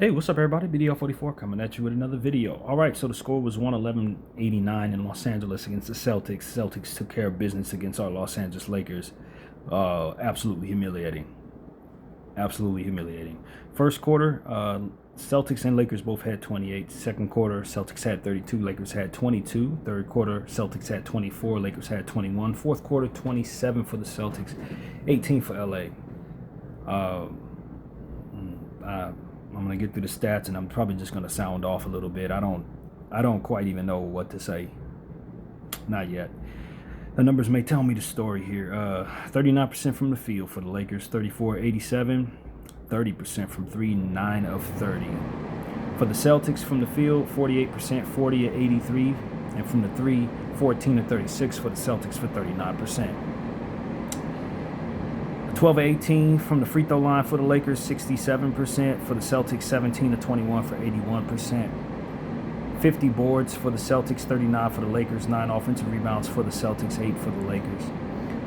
Hey, what's up, everybody? BDL44 coming at you with another video. All right, so the score was 111-89 in Los Angeles against the Celtics. Celtics took care of business against our Los Angeles Lakers. Absolutely humiliating. Absolutely humiliating. First quarter, Celtics and Lakers both had 28. Second quarter, Celtics had 32. Lakers had 22. Third quarter, Celtics had 24. Lakers had 21. Fourth quarter, 27 for the Celtics, 18 for LA. I'm gonna get through the stats, and I'm probably just gonna sound off a little bit. I don't quite even know what to say. Not yet. The numbers may tell me the story here. 39% from the field for the Lakers, 34-87. 30% from three, 9 of 30. For the Celtics from the field, 48%, 40-83, and from the three, 14-36 for the Celtics for 39%. 12-18 from the free throw line for the Lakers, 67%. For the Celtics, 17-21 for 81%. 50 boards for the Celtics, 39 for the Lakers. 9 offensive rebounds for the Celtics, 8 for the Lakers.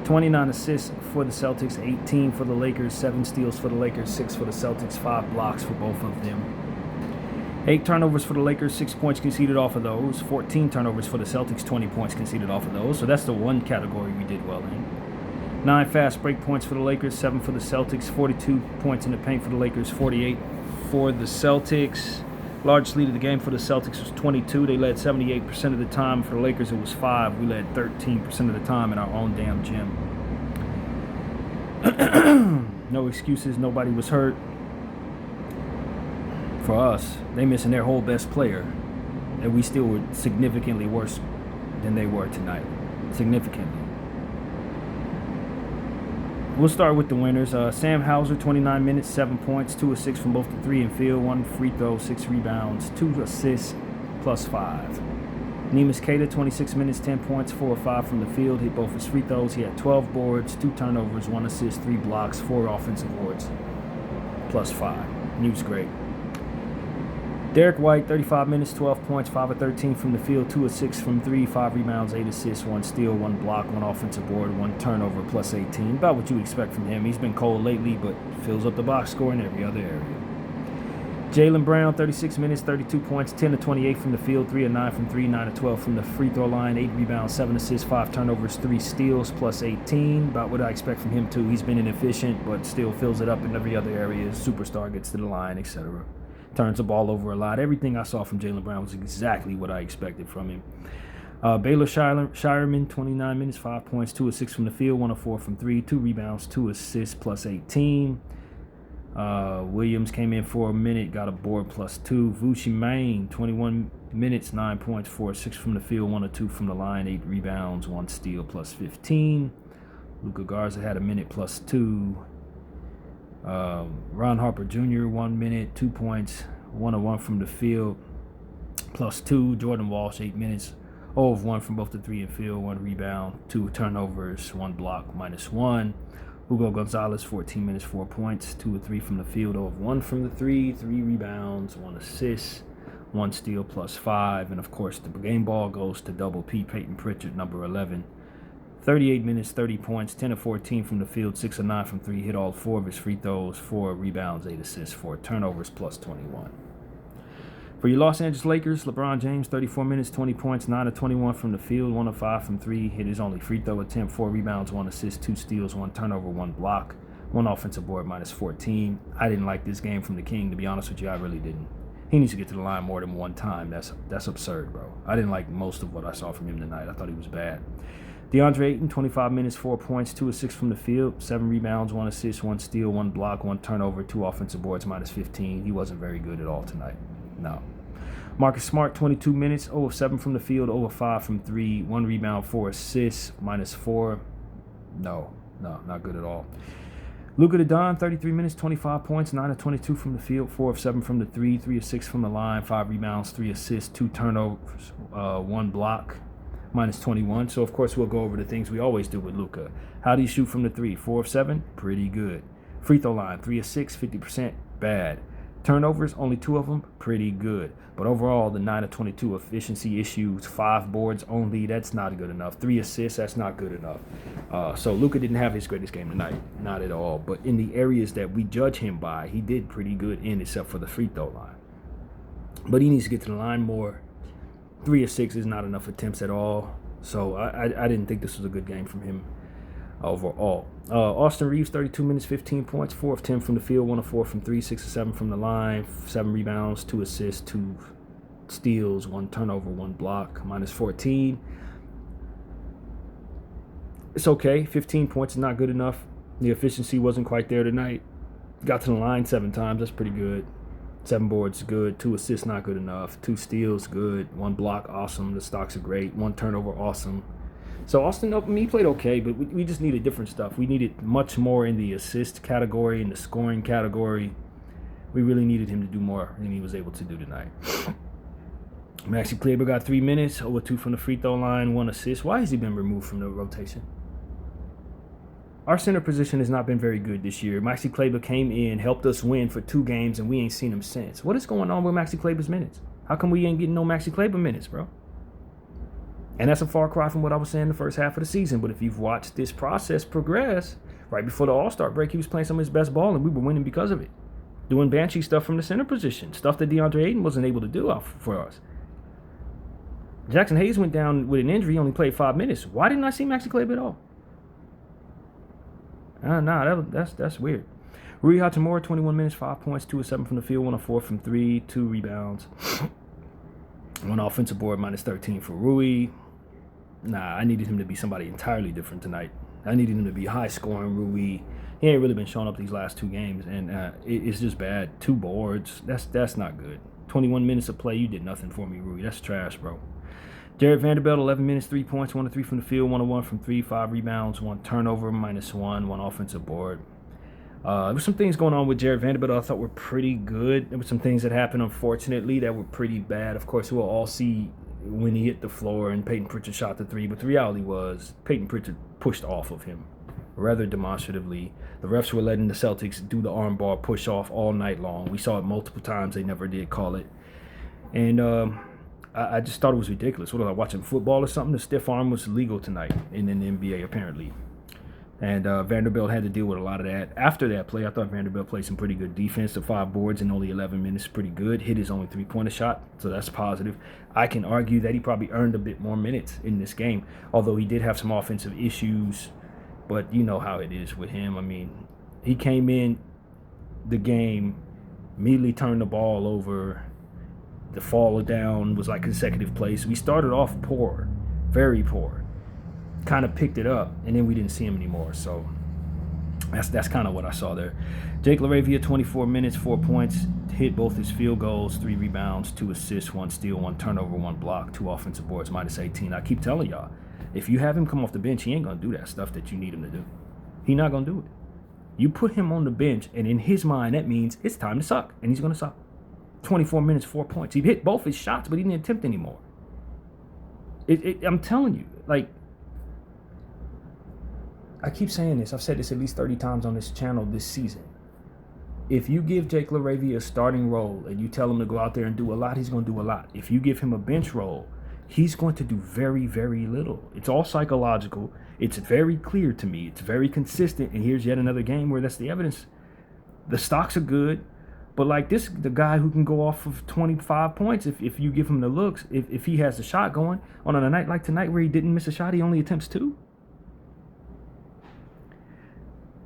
29 assists for the Celtics, 18 for the Lakers. 7 steals for the Lakers, 6 for the Celtics. 5 blocks for both of them. 8 turnovers for the Lakers, 6 points conceded off of those. 14 turnovers for the Celtics, 20 points conceded off of those. So that's the one category we did well in. 9 fast break points for the Lakers, 7 for the Celtics, 42 points in the paint for the Lakers, 48 for the Celtics. Largest lead of the game for the Celtics was 22. They led 78% of the time. For the Lakers, it was 5. We led 13% of the time in our own damn gym. No excuses. Nobody was hurt. For us, they missing their whole best player. And we still were significantly worse than they were tonight. Significantly. We'll start with the winners. Sam Hauser, 29 minutes, 7 points, 2 of 6 from both the 3 and field, 1 free throw, 6 rebounds, 2 assists, plus 5. Neemias Queta, 26 minutes, 10 points, 4 of 5 from the field, hit both his free throws. He had 12 boards, 2 turnovers, 1 assist, 3 blocks, 4 offensive boards, plus 5. He was great. Derek White, 35 minutes, 12 points, 5 of 13 from the field, 2 of 6 from 3, 5 rebounds, 8 assists, 1 steal, 1 block, 1 offensive board, 1 turnover, plus 18. About what you would expect from him. He's been cold lately, but fills up the box score in every other area. Jaylen Brown, 36 minutes, 32 points, 10 of 28 from the field, 3 of 9 from 3, 9 of 12 from the free throw line, 8 rebounds, 7 assists, 5 turnovers, 3 steals, plus 18. About what I expect from him, too. He's been inefficient, but still fills it up in every other area. Superstar, gets to the line, etc. Turns the ball over a lot. Everything I saw from Jaylen Brown was exactly what I expected from him. Baylor Shireman, 29 minutes, 5 points, 2 of 6 from the field, 1 of 4 from 3, 2 rebounds, 2 assists, plus 18. Williams came in for a minute, got a board, plus 2. Vucci Main, 21 minutes, 9 points, 4 of 6 from the field, 1 of 2 from the line, 8 rebounds, 1 steal, plus 15. Luka Garza had a minute, plus 2. Ron Harper Jr., 1 minute, 2 points, 1 of 1 from the field, plus 2. Jordan Walsh, 8 minutes, 0 of 1 from both the 3 and field, 1 rebound, 2 turnovers, 1 block, minus 1. Hugo Gonzalez, 14 minutes, 4 points, 2 of 3 from the field, 0 of 1 from the 3, 3 rebounds, 1 assist, 1 steal, plus 5. And of course, the game ball goes to Double P, Peyton Pritchard, number 11. 38 minutes, 30 points, 10 of 14 from the field, 6 of 9 from 3, hit all 4 of his free throws, 4 rebounds, 8 assists, 4 turnovers, plus 21. For your Los Angeles Lakers, LeBron James, 34 minutes, 20 points, 9 of 21 from the field, 1 of 5 from 3, hit his only free throw attempt, 4 rebounds, 1 assist, 2 steals, 1 turnover, 1 block, 1 offensive board, minus 14. I didn't like this game from the King, to be honest with you. I really didn't. He needs to get to the line more than 1 time. That's absurd, bro. I didn't like most of what I saw from him tonight. I thought he was bad. DeAndre Ayton, 25 minutes, 4 points, 2 of 6 from the field, 7 rebounds, 1 assist, 1 steal, 1 block, 1 turnover, 2 offensive boards, minus 15. He wasn't very good at all tonight. No. Marcus Smart, 22 minutes, 0 of 7 from the field, 0 of 5 from 3, 1 rebound, 4 assists, minus 4. No, not good at all. Luka Doncic, 33 minutes, 25 points, 9 of 22 from the field, 4 of 7 from the 3, 3 of 6 from the line, 5 rebounds, 3 assists, 2 turnovers, 1 block, minus 21. So, of course, we'll go over the things we always do with Luka. How do you shoot from the 3? 4 of 7? Pretty good. Free throw line, 3 of 6, 50%, bad. Turnovers, only 2 of them, pretty good. But overall, the 9 of 22 efficiency issues, 5 boards only, that's not good enough. 3 assists, that's not good enough. So Luka didn't have his greatest game tonight, not at all. But in the areas that we judge him by, he did pretty good in, except for the free throw line. But he needs to get to the line more. 3 of 6 is not enough attempts at all. So I didn't think this was a good game from him overall. Austin Reeves, 32 minutes, 15 points, 4 of 10 from the field, 1 of 4 from 3, 6 of 7 from the line, 7 rebounds, 2 assists, 2 steals, 1 turnover, 1 block, minus 14. It's okay. 15 points is not good enough. The efficiency wasn't quite there tonight. Got to the line 7 times. That's pretty good. 7 boards, good. 2 assists, not good enough. 2 steals, good. 1 block, awesome. The stocks are great. 1 turnover, awesome. So Austin, he played okay, but we just needed different stuff. We needed much more in the assist category, in the scoring category. We really needed him to do more than he was able to do tonight. Maxi Kleber got 3 minutes, 0-2 from the free throw line, 1 assist. Why has he been removed from the rotation? Our center position has not been very good this year. Maxi Kleber came in, helped us win for 2 games, and we ain't seen him since. What is going on with Maxi Kleber's minutes? How come we ain't getting no Maxi Kleber minutes, bro? And that's a far cry from what I was saying the first half of the season. But if you've watched this process progress, right before the All-Star break, he was playing some of his best ball, and we were winning because of it. Doing Banshee stuff from the center position, stuff that DeAndre Ayton wasn't able to do for us. Jackson Hayes went down with an injury. He only played 5 minutes. Why didn't I see Maxi Kleber at all? That's weird. Rui Hachimura, 21 minutes, 5 points, 2 of 7 from the field, 1 of 4 from 3, 2 rebounds. 1 offensive board, minus 13 for Rui. I needed him to be somebody entirely different tonight. I needed him to be high-scoring Rui. He ain't really been showing up these last 2 games, and it's just bad. 2 boards, that's not good. 21 minutes of play, you did nothing for me, Rui. That's trash, bro. Jared Vanderbilt, 11 minutes, 3 points, 1 of 3 from the field, 1 of 1 from 3, 5 rebounds, 1 turnover, minus 1 offensive board. There were some things going on with Jared Vanderbilt I thought were pretty good. There were some things that happened, unfortunately, that were pretty bad. Of course, we'll all see when he hit the floor and Peyton Pritchard shot the 3, but the reality was Peyton Pritchard pushed off of him rather demonstratively. The refs were letting the Celtics do the armbar push off all night long. We saw it multiple times. They never did call it. And I just thought it was ridiculous. What was I watching, football or something? The stiff arm was legal tonight in the NBA, apparently. And Vanderbilt had to deal with a lot of that. After that play, I thought Vanderbilt played some pretty good defense. The 5 boards in only 11 minutes, pretty good. Hit his only 3-pointer shot, so that's positive. I can argue that he probably earned a bit more minutes in this game, although he did have some offensive issues. But you know how it is with him. I mean, he came in the game, immediately turned the ball over. The fall down was like consecutive plays. We started off poor, very poor. Kind of picked it up, and then we didn't see him anymore. So that's kind of what I saw there. Jake LaRavia, 24 minutes, 4 points, hit both his field goals, 3 rebounds, 2 assists, 1 steal, 1 turnover, 1 block, 2 offensive boards, minus 18. I keep telling y'all, if you have him come off the bench, he ain't going to do that stuff that you need him to do. He's not going to do it. You put him on the bench, and in his mind, that means it's time to suck, and he's going to suck. 24 minutes, 4 points. He hit both his shots, but he didn't attempt anymore. I'm telling you, like, I keep saying this. I've said this at least 30 times on this channel this season. If you give Jake LaRavia a starting role and you tell him to go out there and do a lot, he's going to do a lot. If you give him a bench role, he's going to do very, very little. It's all psychological. It's very clear to me. It's very consistent. And here's yet another game where that's the evidence. The stocks are good. But like this, the guy who can go off of 25 points, if you give him the looks, if he has the shot going, on a night like tonight where he didn't miss a shot, he only attempts 2.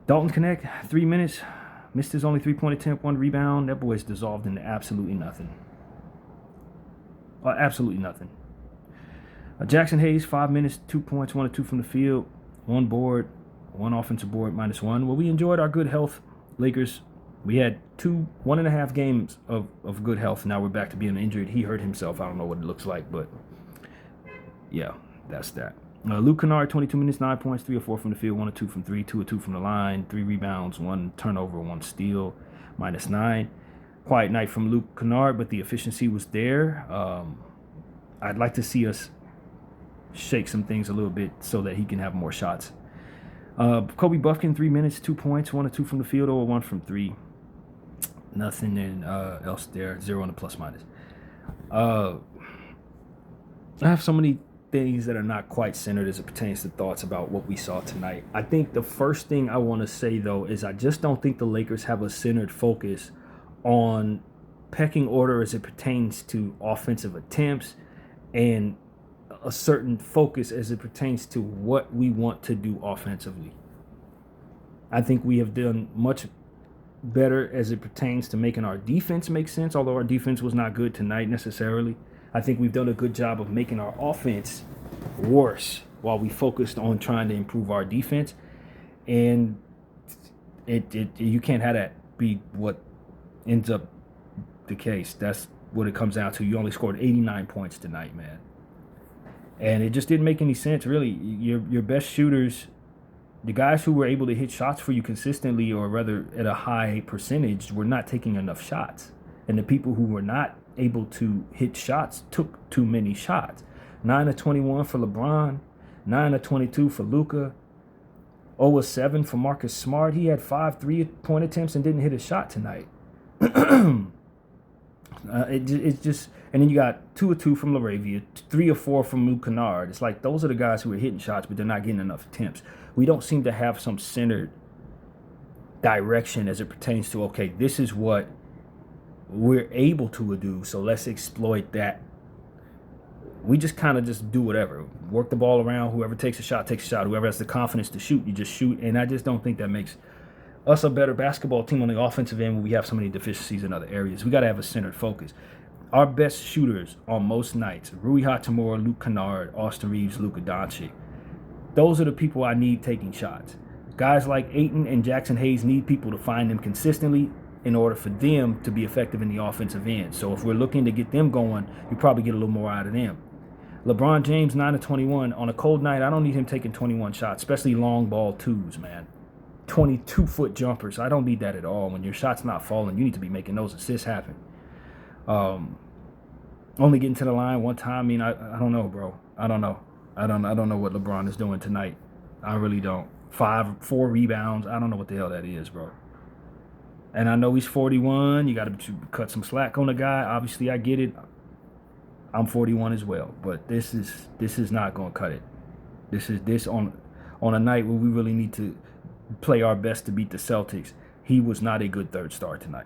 Dalton Connect, 3 minutes, missed his only 3-point attempt, 1 rebound. That boy's dissolved into absolutely nothing. Absolutely nothing. Jackson Hayes, 5 minutes, 2 points, 1 of 2 from the field, 1 board, 1 offensive board, minus 1. Well, we enjoyed our good health, Lakers. We had 1.5 games of good health. Now we're back to being injured. He hurt himself. I don't know what it looks like, but yeah, that's that. Luke Kennard, 22 minutes, 9 points, 3 of 4 from the field, 1 of 2 from 3, 2 of 2 from the line, 3 rebounds, 1 turnover, 1 steal, minus 9. Quiet night from Luke Kennard, but the efficiency was there. I'd like to see us shake some things a little bit so that he can have more shots. Kobe Buffkin, 3 minutes, 2 points, 1 of 2 from the field, or 1 from 3. Nothing else there. 0 on the plus minus. I have so many things that are not quite centered as it pertains to thoughts about what we saw tonight. I think the first thing I want to say, though, is I just don't think the Lakers have a centered focus on pecking order as it pertains to offensive attempts and a certain focus as it pertains to what we want to do offensively. I think we have done much better as it pertains to making our defense make sense, although our defense was not good tonight necessarily. I think we've done a good job of making our offense worse while we focused on trying to improve our defense. And you can't have that be what ends up the case. That's what it comes down to. You only scored 89 points tonight, man. And it just didn't make any sense, really. Your best shooters, the guys who were able to hit shots for you consistently, or rather at a high percentage, were not taking enough shots. And the people who were not able to hit shots took too many shots. 9 of 21 for LeBron, 9 of 22 for Luka, 0 of 7 for Marcus Smart. He had 5 3-point attempts and didn't hit a shot tonight. It's just, and then you got 2 of 2 from LaRavia, 3 of 4 from Luke Kennard. It's like those are the guys who are hitting shots, but they're not getting enough attempts. We don't seem to have some centered direction as it pertains to, okay, this is what we're able to do, so let's exploit that. We just kind of just do whatever. Work the ball around. Whoever takes a shot, takes a shot. Whoever has the confidence to shoot, you just shoot. And I just don't think that makes us a better basketball team on the offensive end when we have so many deficiencies in other areas. We got to have a centered focus. Our best shooters on most nights, Rui Hachimura, Luke Kennard, Austin Reeves, Luka Doncic. Those are the people I need taking shots. Guys like Ayton and Jackson Hayes need people to find them consistently in order for them to be effective in the offensive end. So if we're looking to get them going, you probably get a little more out of them. LeBron James, 9 of 21. On a cold night, I don't need him taking 21 shots, especially long ball twos, man. 22-foot jumpers. I don't need that at all. When your shot's not falling, you need to be making those assists happen. Only getting to the line one time, I mean, I don't know, bro. I don't know. I don't know what LeBron is doing tonight. I really don't. 4 rebounds. I don't know what the hell that is, bro. And I know he's 41. You got to cut some slack on the guy. Obviously, I get it. I'm 41 as well. But this is not going to cut it. This on a night where we really need to play our best to beat the Celtics. He was not a good third star tonight.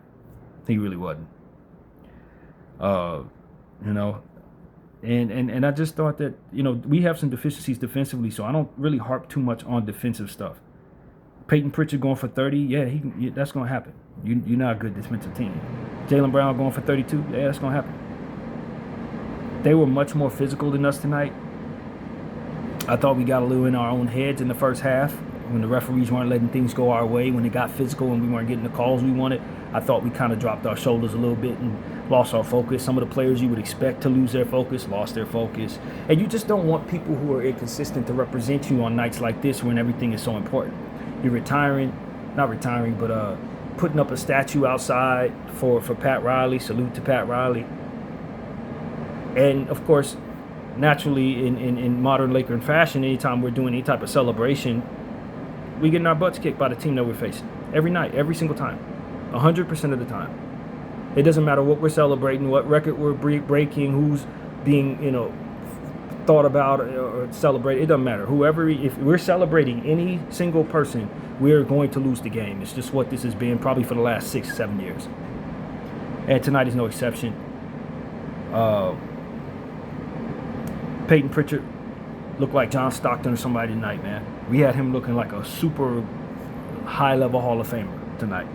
He really wasn't. You know, and I just thought that, you know, we have some deficiencies defensively, so I don't really harp too much on defensive stuff. Peyton Pritchard going for 30, yeah, that's going to happen. You're not a good defensive team. Jaylen Brown going for 32, yeah, that's going to happen. They were much more physical than us tonight. I thought we got a little in our own heads in the first half when the referees weren't letting things go our way, when it got physical and we weren't getting the calls we wanted. I thought we kind of dropped our shoulders a little bit and lost our focus. Some of the players you would expect to lose their focus lost their focus. And you just don't want people who are inconsistent to represent you on nights like this when everything is so important. You're putting up a statue outside for Pat Riley. Salute to Pat Riley. And, of course, naturally, in modern Laker fashion, anytime we're doing any type of celebration, we getting our butts kicked by the team that we're facing. Every night, every single time. 100% of the time. It doesn't matter what we're celebrating, what record we're breaking, who's being, you know, thought about or celebrated. It doesn't matter. If we're celebrating any single person, we're going to lose the game. It's just what this has been probably for the last 6-7 years. And tonight is no exception. Peyton Pritchard looked like John Stockton or somebody tonight, man. We had him looking like a super high-level Hall of Famer tonight.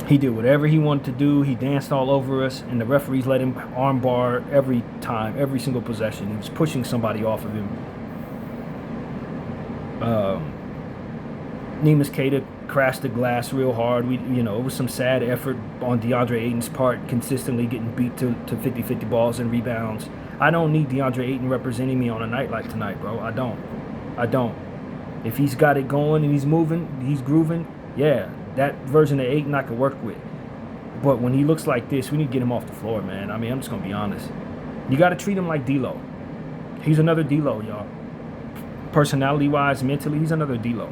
He did whatever he wanted to do. He danced all over us, and the referees let him armbar every time, every single possession. He was pushing somebody off of him. Neemias Queta crashed the glass real hard. It was some sad effort on DeAndre Ayton's part, consistently getting beat to 50-50 balls and rebounds. I don't need DeAndre Ayton representing me on a night like tonight, bro. I don't. If he's got it going and he's moving, he's grooving, yeah, that version of Ayton I could work with. But when he looks like this, we need to get him off the floor, man. I mean, I'm just going to be honest. You got to treat him like D-Lo. He's another D-Lo, y'all. Personality-wise, mentally, he's another D-Lo.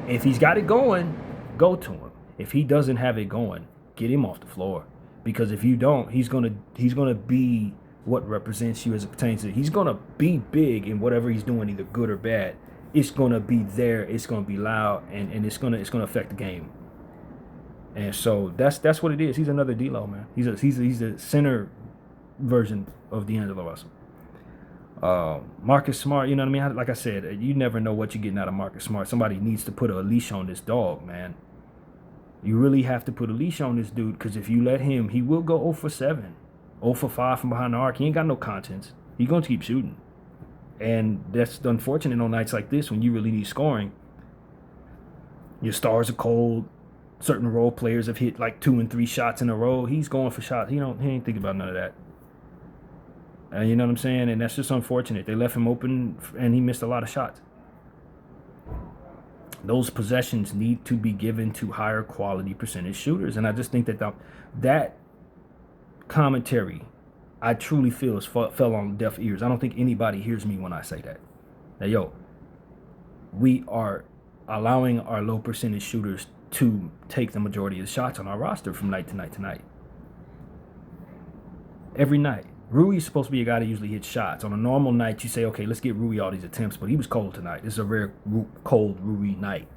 If he's got it going, go to him. If he doesn't have it going, get him off the floor. Because if you don't, he's gonna be what represents you as it pertains to. He's gonna be big in whatever he's doing, either good or bad. It's gonna be there. It's gonna be loud, and it's gonna affect the game. And so that's what it is. He's another D-Lo, man. He's a center version of D'Angelo Russell. Marcus Smart, you know what I mean? Like I said, you never know what you're getting out of Marcus Smart. Somebody needs to put a leash on this dog, man. You really have to put a leash on this dude, because if you let him, he will go 0 for 7, 0 for 5 from behind the arc. He ain't got no conscience. He's going to keep shooting. And that's unfortunate on nights like this when you really need scoring. Your stars are cold. Certain role players have hit like 2 and 3 shots in a row. He's going for shots. He ain't thinking about none of that. And you know what I'm saying? And that's just unfortunate. They left him open, and he missed a lot of shots. Those possessions need to be given to higher quality percentage shooters. And I just think that commentary, I truly feel, fell on deaf ears. I don't think anybody hears me when I say that. Now, yo, we are allowing our low percentage shooters to take the majority of the shots on our roster from night to night to night. Every night. Rui's supposed to be a guy that usually hits shots. On a normal night, you say, okay, let's get Rui all these attempts, but he was cold tonight. This is a rare cold Rui night.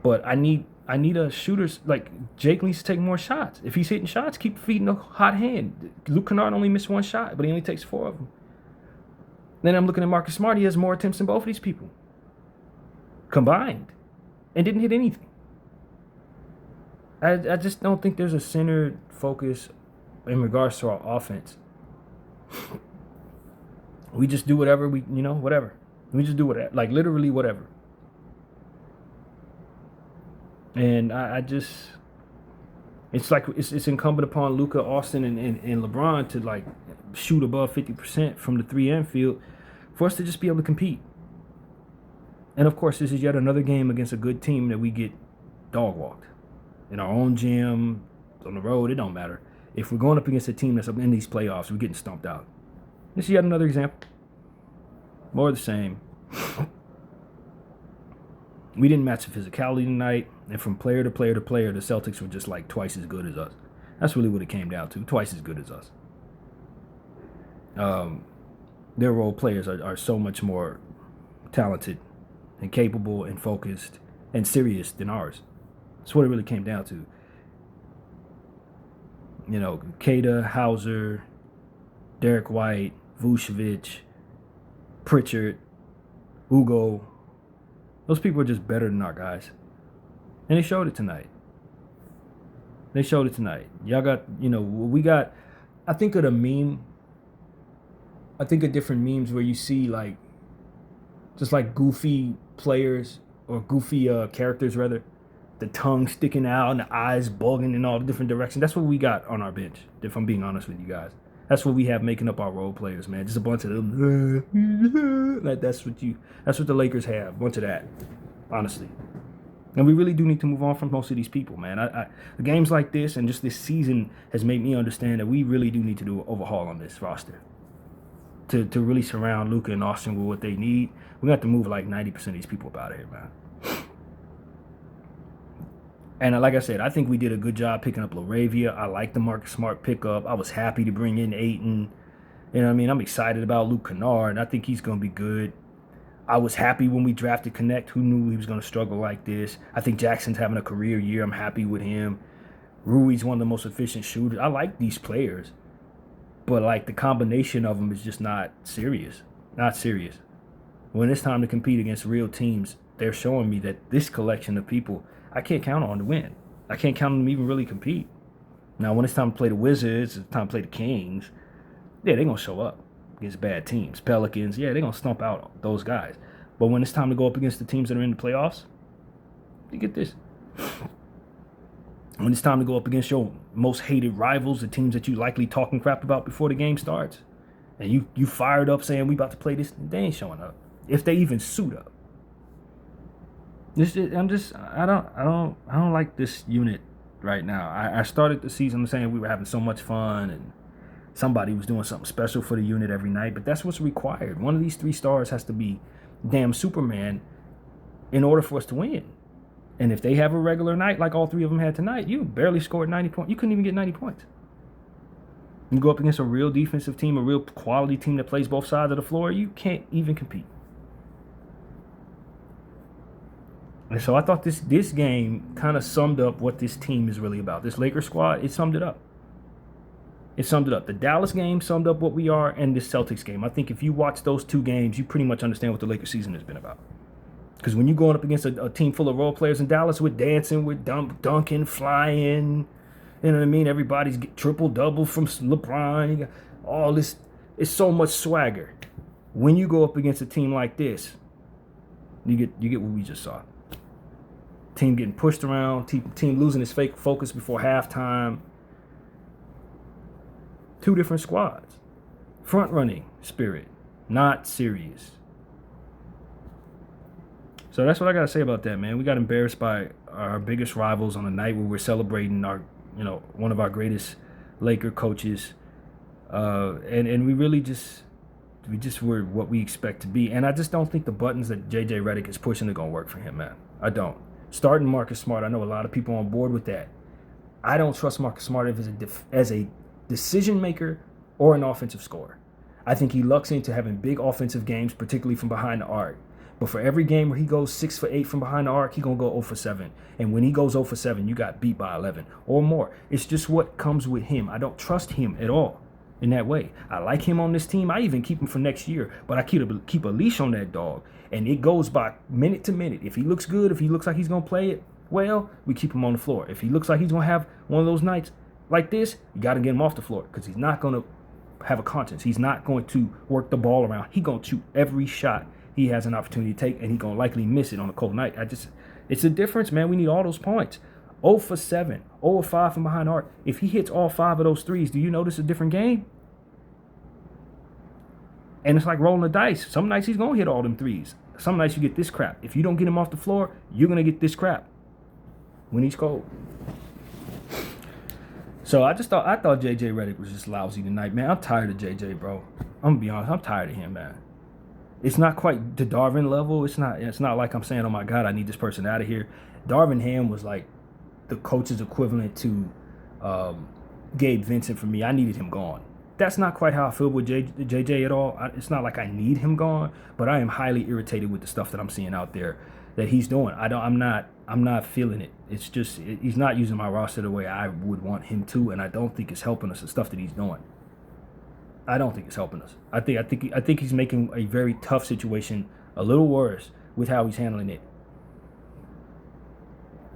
But I need a shooter like Jake needs to take more shots. If he's hitting shots, keep feeding a hot hand. Luke Kennard only missed 1 shot, but he only takes 4 of them. Then I'm looking at Marcus Smart. He has more attempts than both of these people combined and didn't hit anything. I just don't think there's a centered focus in regards to our offense. We just do whatever whatever. We just do whatever, like literally whatever. And I just, it's like it's incumbent upon Luka, Austin, and LeBron to like shoot above 50% from the 3-and field for us to just be able to compete. And of course, this is yet another game against a good team that we get dog walked in our own gym, on the road. It don't matter. If we're going up against a team that's in these playoffs, we're getting stomped out. This is yet another example. More of the same. We didn't match the physicality tonight, and from player to player to player, the Celtics were just like twice as good as us. That's really what it came down to, twice as good as us. Their role players are so much more talented and capable and focused and serious than ours. That's what it really came down to. You know, Kada, Hauser, Derek White, Vucevic, Pritchard, Ugo. Those people are just better than our guys. And they showed it tonight. Y'all got, we got, I think of different memes where you see like, just like goofy players or goofy characters rather. The tongue sticking out and the eyes bulging in all the different directions. That's what we got on our bench, if I'm being honest with you guys. That's what we have making up our role players, man. Just a bunch of them. Like that's what the Lakers have. A bunch of that, honestly. And we really do need to move on from most of these people, man. The games like this and just this season has made me understand that we really do need to do an overhaul on this roster. To really surround Luka and Austin with what they need, we have to move like 90% of these people up out of here, man. And like I said, I think we did a good job picking up LaRavia. I like the Marcus Smart pickup. I was happy to bring in Ayton. You know what I mean? I'm excited about Luke Kennard. I think he's going to be good. I was happy when we drafted Connect. Who knew he was going to struggle like this? I think Jackson's having a career year. I'm happy with him. Rui's one of the most efficient shooters. I like these players. But, like, the combination of them is just not serious. Not serious. When it's time to compete against real teams, they're showing me that this collection of people I can't count on to win. I can't count on them to even really compete. Now, when it's time to play the Wizards, it's time to play the Kings, yeah, they're going to show up against bad teams. Pelicans, yeah, they're going to stomp out those guys. But when it's time to go up against the teams that are in the playoffs, you get this. When it's time to go up against your most hated rivals, the teams that you likely talking crap about before the game starts, and you fired up saying we about to play this, they ain't showing up. If they even suit up. I don't like this unit right now. I started the season saying we were having so much fun and somebody was doing something special for the unit every night, but that's what's required. One of these 3 stars has to be damn Superman in order for us to win. And if they have a regular night like all three of them had tonight, you barely scored 90 points. You couldn't even get 90 points. You go up against a real defensive team, a real quality team that plays both sides of the floor, you can't even compete. And so I thought this game kind of summed up what this team is really about. This Lakers squad, it summed it up. It summed it up. The Dallas game summed up what we are, and this Celtics game. I think if you watch those two games, you pretty much understand what the Lakers season has been about. Because when you're going up against a team full of role players in Dallas with dancing, with dunking, flying, you know what I mean? Everybody's triple-double from LeBron. You got all this. It's so much swagger. When you go up against a team like this, you get what we just saw. Team getting pushed around, team losing its fake focus before halftime. Two different squads. Front-running spirit, not serious. So that's what I got to say about that, man. We got embarrassed by our biggest rivals on a night where we're celebrating one of our greatest Laker coaches. And we really just were what we expect to be. And I just don't think the buttons that J.J. Redick is pushing are going to work for him, man. I don't. Starting Marcus Smart, I know a lot of people on board with that. I don't trust Marcus Smart as a decision maker or an offensive scorer. I think he lucks into having big offensive games, particularly from behind the arc. But for every game where he goes 6 for 8 from behind the arc, he's going to go 0 for 7. And when he goes 0 for 7, you got beat by 11 or more. It's just what comes with him. I don't trust him at all in that way. I like him on this team. I even keep him for next year. But I keep a leash on that dog. And it goes by minute to minute. If he looks good, if he looks like he's going to play it well, we keep him on the floor. If he looks like he's going to have one of those nights like this, you got to get him off the floor because he's not going to have a conscience. He's not going to work the ball around. He's going to shoot every shot he has an opportunity to take, and he's going to likely miss it on a cold night. It's a difference, man. We need all those points. 0 for 7, 0 for 5 from behind the arc. If he hits all 5 of those threes, do you notice a different game? And it's like rolling the dice. Some nights he's going to hit all them threes. Some nights you get this crap. If you don't get him off the floor, you're going to get this crap when he's cold. So I thought J.J. Redick was just lousy tonight, man. I'm tired of J.J., bro. I'm going to be honest. I'm tired of him, man. It's not quite the Darvin level. It's not like I'm saying, oh, my God, I need this person out of here. Darvin Ham was like the coach's equivalent to Gabe Vincent for me. I needed him gone. That's not quite how I feel with JJ at all. It's not like I need him gone, but I am highly irritated with the stuff that I'm seeing out there that he's doing. I'm not feeling it. It's just he's not using my roster the way I would want him to, and I don't think it's helping us. The stuff that he's doing, I don't think it's helping us. I think he's making a very tough situation a little worse with how he's handling it.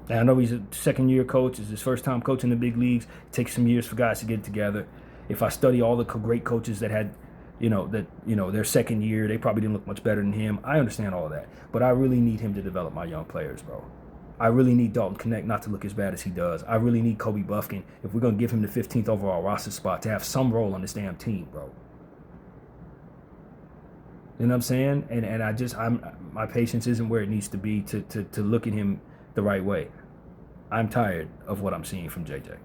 And I know he's a second-year coach. It's his first time coaching the big leagues. It takes some years for guys to get it together. If I study all the great coaches that had, their second year, they probably didn't look much better than him. I understand all of that. But I really need him to develop my young players, bro. I really need Dalton Connect not to look as bad as he does. I really need Kobe Buffkin, if we're going to give him the 15th overall roster spot, to have some role on this damn team, bro. You know what I'm saying? And my patience isn't where it needs to be to look at him the right way. I'm tired of what I'm seeing from JJ.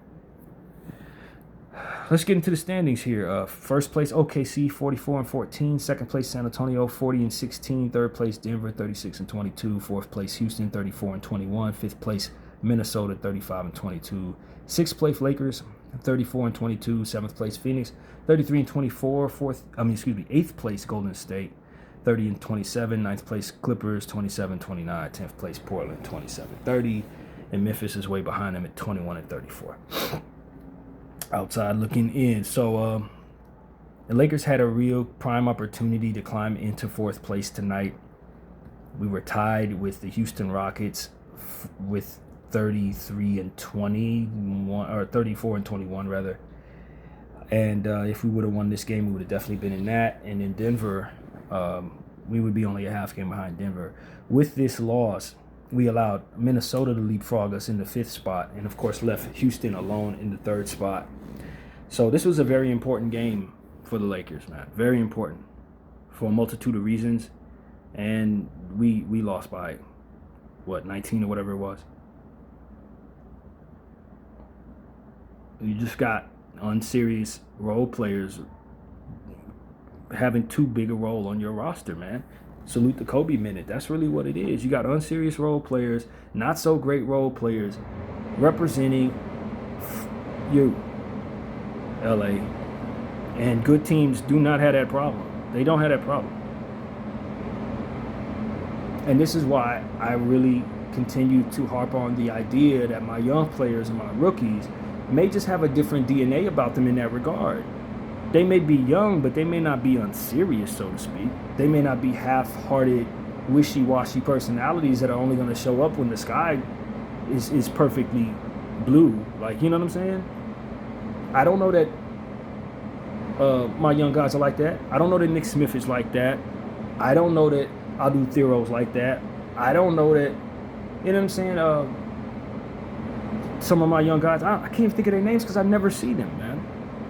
Let's get into the standings here. First place, OKC, 44-14. Second place, San Antonio, 40-16. Third place, Denver, 36-22. Fourth place, Houston, 34-21. Fifth place, Minnesota, 35-22. Sixth place, Lakers, 34-22. Seventh place, Phoenix, 33-24. Eighth place, Golden State, 30-27. Ninth place, Clippers, 27-29. 10th place, Portland, 27-30. And Memphis is way behind them at 21-34. Outside looking in. So the Lakers had a real prime opportunity to climb into fourth place tonight. We were tied with the Houston Rockets with 33-21, or 34-21 rather. And if we would have won this game, we would have definitely been in that. And in Denver, we would be only a half game behind Denver. With this loss, we allowed Minnesota to leapfrog us in the fifth spot, and of course left Houston alone in the third spot. So this was a very important game for the Lakers, man. Very important for a multitude of reasons. And we lost by, 19 or whatever it was. You just got unserious role players having too big a role on your roster, man. Salute the Kobe minute. That's really what it is. You got unserious role players, not so great role players, representing you, LA. And good teams do not have that problem. They don't have that problem. And this is why I really continue to harp on the idea that my young players and my rookies may just have a different DNA about them in that regard. They may be young, but they may not be unserious, so to speak. They may not be half-hearted, wishy-washy personalities that are only going to show up when the sky is perfectly blue. Like, you know what I'm saying? I don't know that my young guys are like that. I don't know that Nick Smith is like that. I don't know that Adu Thero's like that. I don't know that, you know what I'm saying? Some of my young guys, I can't even think of their names because I never see them, man.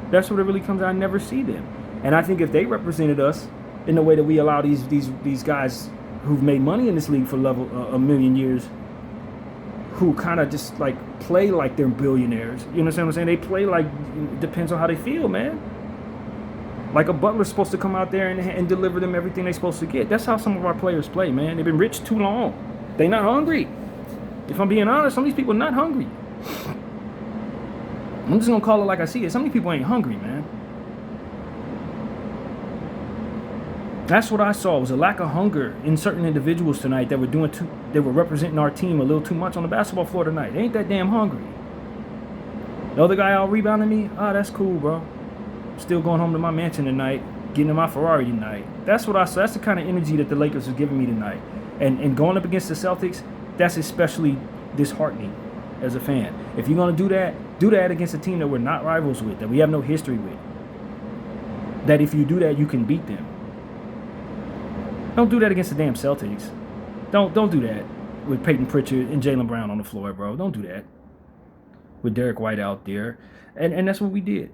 That's what it really comes down. I never see them. And I think if they represented us in the way that we allow these guys who've made money in this league for a million years, who kind of just like play like they're billionaires. You know what I'm saying? They play like, it depends on how they feel, man. Like a butler's supposed to come out there and deliver them everything they're supposed to get. That's how some of our players play, man. They've been rich too long. They're not hungry. If I'm being honest, some of these people are not hungry. I'm just going to call it like I see it. Some of these people ain't hungry, man. That's what I saw, was a lack of hunger in certain individuals tonight that were representing our team a little too much on the basketball floor tonight. They ain't that damn hungry. The other guy out rebounding me, that's cool, bro. Still going home to my mansion tonight, getting in my Ferrari tonight. That's what I saw. That's the kind of energy that the Lakers are giving me tonight. And going up against the Celtics, that's especially disheartening as a fan. If you're going to do that against a team that we're not rivals with, that we have no history with. That if you do that, you can beat them. Don't do that against the damn Celtics. Don't do that with Peyton Pritchard and Jaylen Brown on the floor, bro. Don't do that. With Derek White out there. And that's what we did.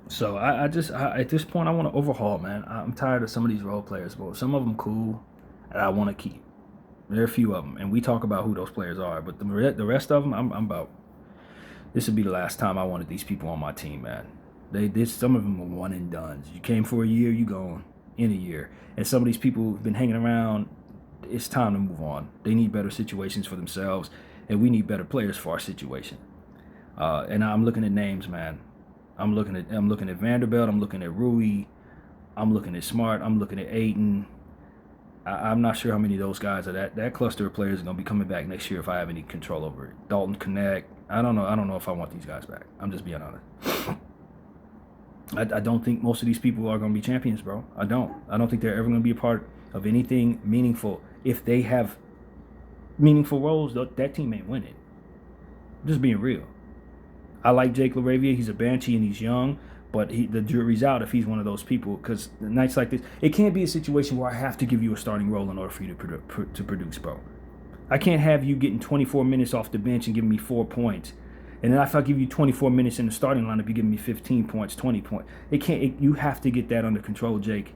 So I at this point I want to overhaul, man. I'm tired of some of these role players, bro. Some of them cool, and I want to keep. There are a few of them, and we talk about who those players are. But the rest of them, I'm about. This would be the last time I wanted these people on my team, man. Some of them are one and dones. You came for a year, you gone in a year. And some of these people have been hanging around. It's time to move on. They need better situations for themselves, and we need better players for our situation. And I'm looking at names, man. I'm looking at Vanderbilt. I'm looking at Rui. I'm looking at Smart. I'm looking at Ayton. I'm not sure how many of those guys are that cluster of players are going to be coming back next year if I have any control over it. Dalton Connect. I don't know if I want these guys back. I'm just being honest. I don't think most of these people are going to be champions, bro. I don't think they're ever going to be a part of anything meaningful. If they have meaningful roles, that team ain't winning. Just being real. I like Jake LaRavia. He's a banshee and he's young, but the jury's out if he's one of those people. Because nights like this, it can't be a situation where I have to give you a starting role in order for you to produce, bro. I can't have you getting 24 minutes off the bench and giving me 4 points. And then if I give you 24 minutes in the starting lineup, you're giving me 15 points, 20 points. You have to get that under control, Jake.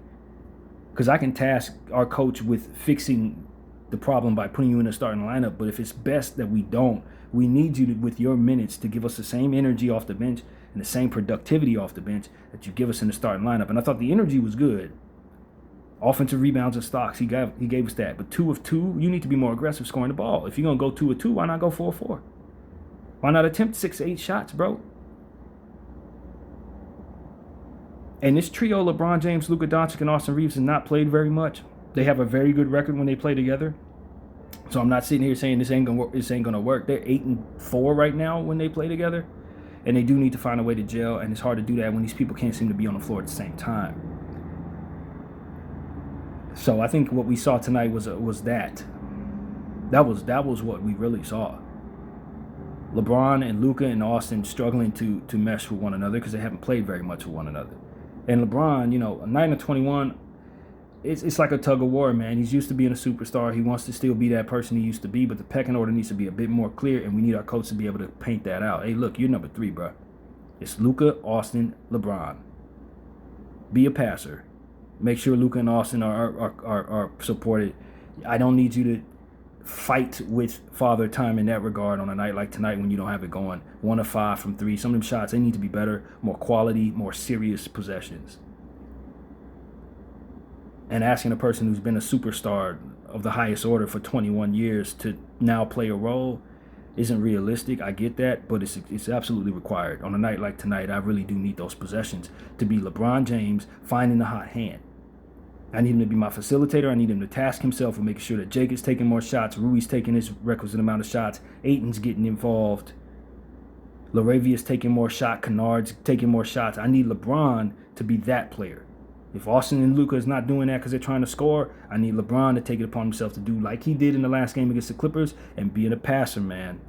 Because I can task our coach with fixing the problem by putting you in the starting lineup. But if it's best that we don't, we need you to, with your minutes, to give us the same energy off the bench and the same productivity off the bench that you give us in the starting lineup. And I thought the energy was good. Offensive rebounds and stocks, he gave us that. But 2 of 2, you need to be more aggressive scoring the ball. If you're going to go 2 of 2, why not go 4 of 4? Why not attempt 6 or 8 shots, bro? And this trio, LeBron James, Luka Doncic, and Austin Reeves, has not played very much. They have a very good record when they play together. So I'm not sitting here saying this ain't gonna work. They're 8-4 right now when they play together, and they do need to find a way to gel. And it's hard to do that when these people can't seem to be on the floor at the same time. So I think what we saw tonight was that. That was what we really saw. LeBron and Luka and Austin struggling to mesh with one another because they haven't played very much with one another. And LeBron, a 9 of 21. It's like a tug of war, man. He's used to being a superstar. He wants to still be that person he used to be, but the pecking order needs to be a bit more clear, and we need our coach to be able to paint that out. Hey, look, you're number 3, bro. It's Luka, Austin, LeBron. Be a passer. Make sure Luka and Austin are supported. I don't need you to fight with father time in that regard on a night like tonight when you don't have it going. 1 of 5 from 3. Some of them shots, they need to be better, more quality, more serious possessions. And asking a person who's been a superstar of the highest order for 21 years to now play a role isn't realistic. I get that, but it's absolutely required. On a night like tonight, I really do need those possessions to be LeBron James finding the hot hand. I need him to be my facilitator. I need him to task himself with making sure that Jake is taking more shots, Rui's taking his requisite amount of shots, Ayton's getting involved, Laravia's taking more shots, Kennard's taking more shots. I need LeBron to be that player. If Austin and Luka is not doing that because they're trying to score, I need LeBron to take it upon himself to do like he did in the last game against the Clippers and being a passer, man.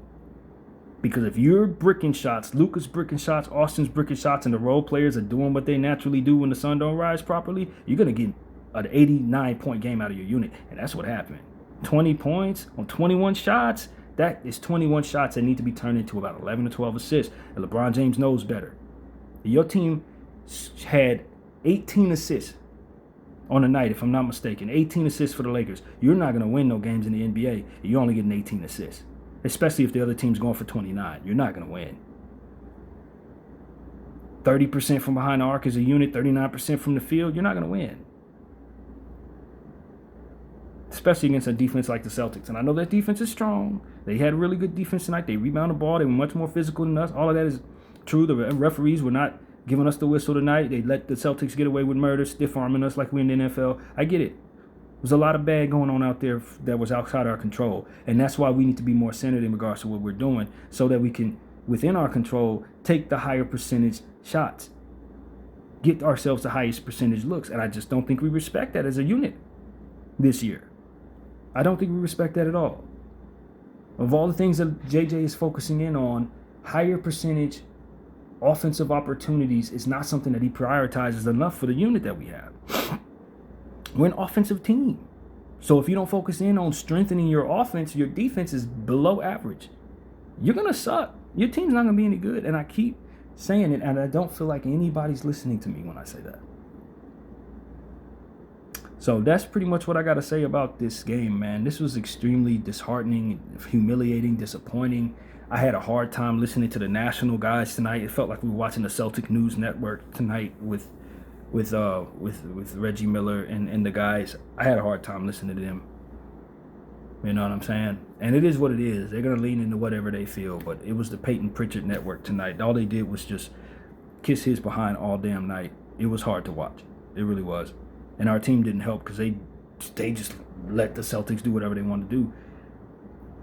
Because if you're bricking shots, Luka's bricking shots, Austin's bricking shots, and the role players are doing what they naturally do when the sun don't rise properly, you're going to get an 89-point game out of your unit. And that's what happened. 20 points on 21 shots. That is 21 shots that need to be turned into about 11 to 12 assists. And LeBron James knows better. Your team had 18 assists on the night, if I'm not mistaken. 18 assists for the Lakers. You're not going to win no games in the NBA. You're only getting 18 assists. Especially if the other team's going for 29. You're not going to win. 30% from behind the arc as a unit, 39% from the field. You're not going to win. Especially against a defense like the Celtics. And I know that defense is strong. They had a really good defense tonight. They rebounded the ball. They were much more physical than us. All of that is true. The referees were not giving us the whistle tonight. They let the Celtics get away with murder, stiff-arming us like we in the NFL. I get it. There's a lot of bad going on out there that was outside our control. And that's why we need to be more centered in regards to what we're doing so that we can, within our control, take the higher percentage shots. Get ourselves the highest percentage looks. And I just don't think we respect that as a unit this year. I don't think we respect that at all. Of all the things that JJ is focusing in on, higher percentage offensive opportunities is not something that he prioritizes enough for the unit that we have. We're an offensive team. So if you don't focus in on strengthening your offense, your defense is below average. You're going to suck. Your team's not going to be any good. And I keep saying it, and I don't feel like anybody's listening to me when I say that. So that's pretty much what I got to say about this game, man. This was extremely disheartening, humiliating, disappointing. I had a hard time listening to the national guys tonight. It felt like we were watching the Celtic News Network tonight with Reggie Miller and the guys. I had a hard time listening to them. You know what I'm saying? And it is what it is. They're going to lean into whatever they feel. But it was the Peyton Pritchard Network tonight. All they did was just kiss his behind all damn night. It was hard to watch. It really was. And our team didn't help because they just let the Celtics do whatever they wanted to do.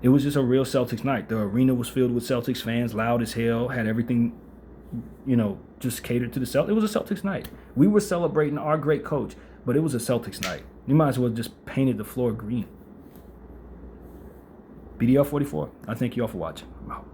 It was just a real Celtics night. The arena was filled with Celtics fans, loud as hell, had everything, just catered to the Celtics. It was a Celtics night. We were celebrating our great coach, but it was a Celtics night. You might as well just painted the floor green. BDL 44, I thank you all for watching. I'm out.